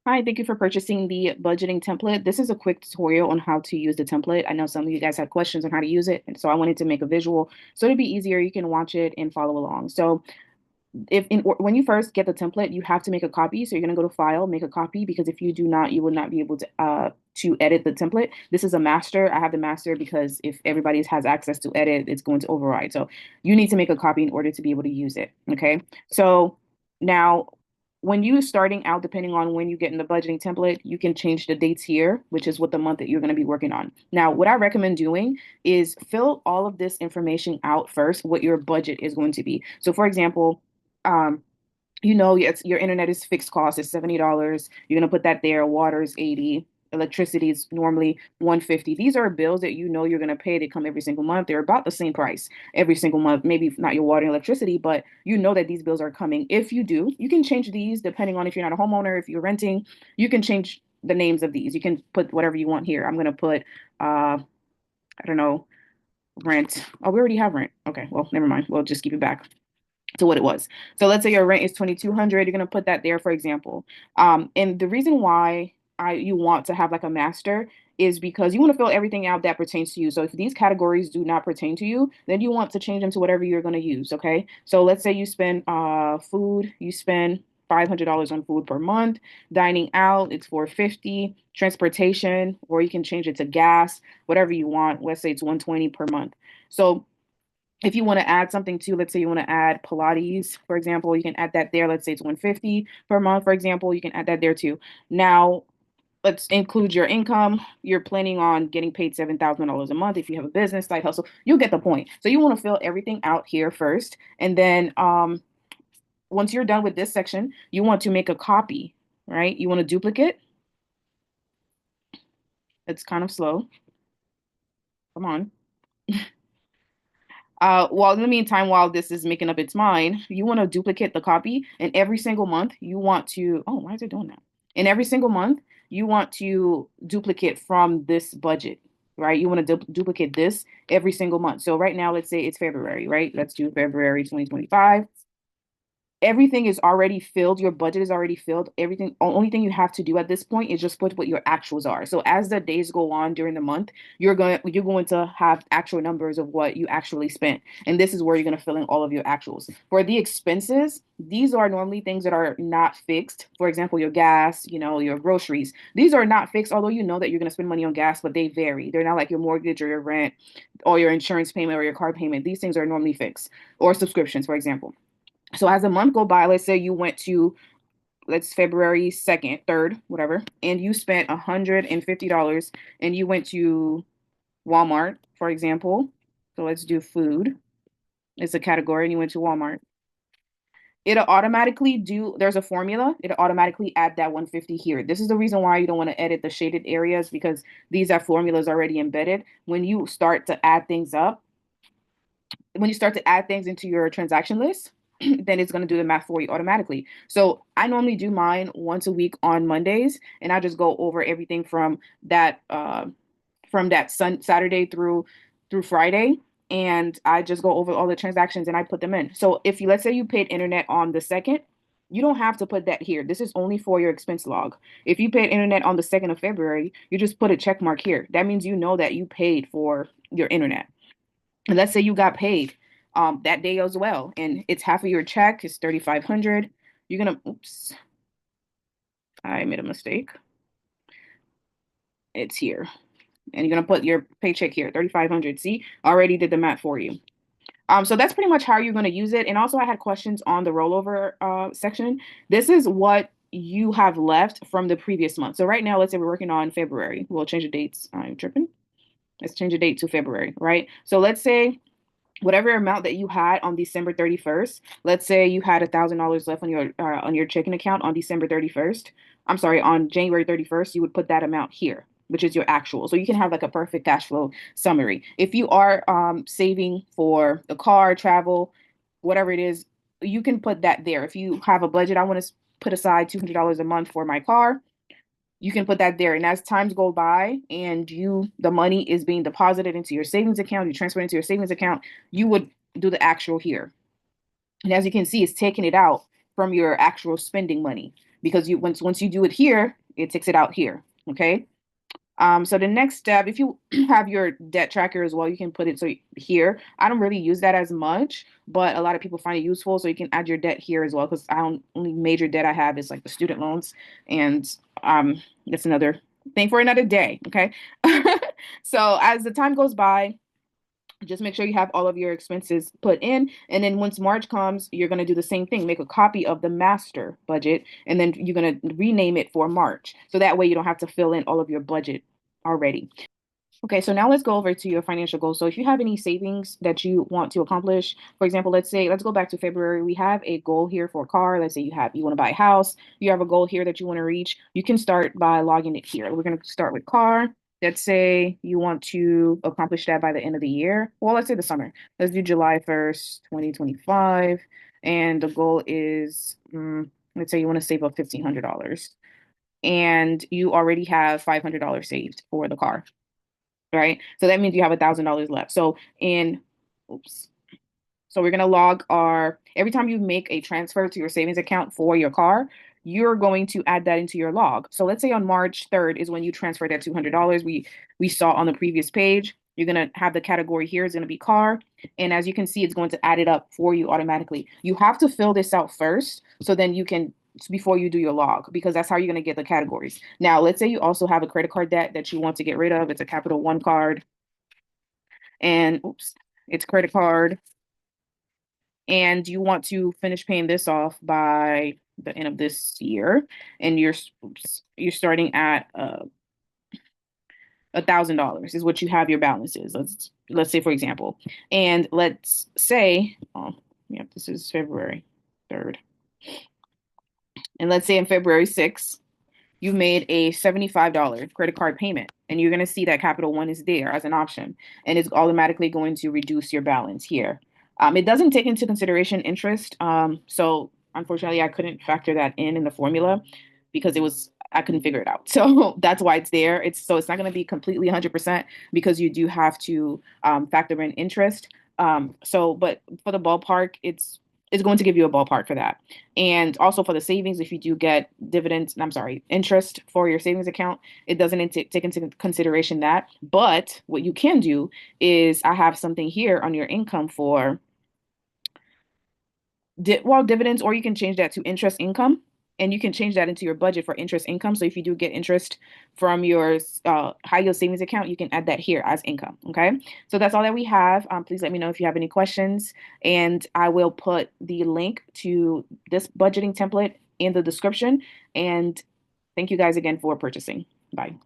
Hi, thank you for purchasing the budgeting template. This is a quick tutorial on how to use the template. I know some of you guys had questions on how to use it, and so I wanted to make a visual so it'd be easier. You can watch it and follow along. So, when you first get the template, you have to make a copy. So you're gonna go to File, make a copy, because if you do not, you will not be able to edit the template. This is a master. I have the master because if everybody has access to edit, it's going to override. So you need to make a copy in order to be able to use it. Okay. So now when you starting out, depending on when you get in the budgeting template, you can change the dates here, which is what the month that you're going to be working on. Now, what I recommend doing is fill all of this information out first, what your budget is going to be. So, for example, um, your internet is fixed cost is $70. You're gonna put that there. Water is 80. Electricity is normally 150. These are bills that you know you're gonna pay. They come every single month. They're about the same price every single month. Maybe not your water and electricity, but you know that these bills are coming. If you do, you can change these depending on if you're not a homeowner, if you're renting, you can change the names of these. You can put whatever you want here. I'm gonna put I don't know, rent. Oh, we already have rent. Okay, well, never mind. We'll just keep it back to what it was. So let's say your rent is 2,200, you're gonna put that there, for example. And the reason why you want to have like a master is because you want to fill everything out that pertains to you. So if these categories do not pertain to you, then you want to change them to whatever you're gonna use. Okay. So let's say you spend food, you spend $500 on food per month. Dining out, it's 450. Transportation, or you can change it to gas, whatever you want. Let's say it's 120 per month. So if you want to add something to, let's say you want to add Pilates, for example, you can add that there. Let's say it's 150 per month, for example, you can add that there too. Now, let's include your income. You're planning on getting paid $7,000 a month if you have a business side hustle. You'll get the point. So you want to fill everything out here first, and then once you're done with this section, you want to make a copy, right? You want to duplicate. It's kind of slow. Come on. While in the meantime, while this is making up its mind, you want to duplicate the copy, and every single month you want to, oh, why is it doing that? And every single month you want to duplicate from this budget, right? You want to duplicate this every single month. So right now, let's say it's February, right? Let's do February 2025. Everything is already filled. Your budget is already filled. Everything, only thing you have to do at this point is just put what your actuals are. So as the days go on during the month, you're going to have actual numbers of what you actually spent. And this is where you're going to fill in all of your actuals. For the expenses, these are normally things that are not fixed. For example, your gas, your groceries. These are not fixed, although you know that you're going to spend money on gas, but they vary. They're not like your mortgage or your rent or your insurance payment or your car payment. These things are normally fixed, or subscriptions, for example. So as a month go by, let's say you went to, let's February 2nd, 3rd, whatever, and you spent $150 and you went to Walmart, for example. So let's do food. It's a category and you went to Walmart. It'll automatically there's a formula. It'll automatically add that 150 here. This is the reason why you don't want to edit the shaded areas because these are formulas already embedded. When you start to add things up, when you start to add things into your transaction list, then it's going to do the math for you automatically. So I normally do mine once a week on Mondays, and I just go over everything from that Saturday through Friday, and I just go over all the transactions and I put them in. So if you let's say you paid internet on the second, you don't have to put that here. This is only for your expense log. If you paid internet on the 2nd of February, you just put a check mark here. That means you know that you paid for your internet. And let's say you got paid that day as well, and it's half of your check, it's 3,500. You're gonna, oops, I made a mistake. It's here. And you're gonna put your paycheck here, 3,500. See, already did the math for you. So that's pretty much how you're gonna use it. And also I had questions on the rollover section. This is what you have left from the previous month. So right now, let's say we're working on February. We'll change the dates. I'm tripping. Let's change the date to February, right? So let's say whatever amount that you had on December 31st, let's say you had $1,000 left on your checking account on December 31st. I'm sorry, on January 31st, you would put that amount here, which is your actual. So you can have like a perfect cash flow summary. If you are saving for a car, travel, whatever it is, you can put that there. If you have a budget, I want to put aside $200 a month for my car, you can put that there. And as times go by and the money is being deposited into your savings account, you transfer it into your savings account, you would do the actual here. And as you can see, it's taking it out from your actual spending money. because you once you do it here, it takes it out here. Okay. So the next step, if you have your debt tracker as well, you can put it so here. I don't really use that as much, but a lot of people find it useful. So you can add your debt here as well, because I don't only major debt I have is like the student loans, and that's another thing for another day. Okay. So as the time goes by, just make sure you have all of your expenses put in. And then once March comes, you're going to do the same thing. Make a copy of the master budget, and then you're going to rename it for March. So that way you don't have to fill in all of your budget already. Okay, so now let's go over to your financial goals. So if you have any savings that you want to accomplish, for example, let's go back to February. We have a goal here for a car. Let's say you want to buy a house. You have a goal here that you want to reach. You can start by logging it here. We're going to start with car. Let's say you want to accomplish that by the end of the year. Well, let's say the summer. Let's do July 1st, 2025. And the goal is, let's say you want to save up $1,500. And you already have $500 saved for the car, right? So that means you have $1,000 left. Oops. So we're gonna log our, every time you make a transfer to your savings account for your car, you're going to add that into your log. So let's say on March 3rd is when you transfer that $200 we saw on the previous page. You're gonna have the category here is gonna be car, and as you can see, it's going to add it up for you automatically. You have to fill this out first, so then you can before you do your log, because that's how you're going to get the categories. Now, let's say you also have a credit card debt that you want to get rid of. It's a Capital One card, and oops, it's credit card, and you want to finish paying this off by the end of this year, and you're starting at $1,000 is what you have your balance is. Let's say for example, and let's say, oh yeah, this is February 3rd, and let's say in February 6th you made a $75 credit card payment, and you're going to see that Capital One is there as an option, and it's automatically going to reduce your balance here. It doesn't take into consideration interest. So unfortunately, I couldn't factor that in the formula because I couldn't figure it out. So that's why it's there. It's not going to be completely 100% because you do have to factor in interest. But for the ballpark, it's going to give you a ballpark for that. And also for the savings, if you do get dividends, I'm sorry, interest for your savings account, it doesn't take into consideration that. But what you can do is I have something here on your income for dividends, or you can change that to interest income, and you can change that into your budget for interest income. So if you do get interest from your high yield savings account, you can add that here as income. Okay, so that's all that we have. Please let me know if you have any questions, and I will put the link to this budgeting template in the description. And thank you guys again for purchasing. Bye.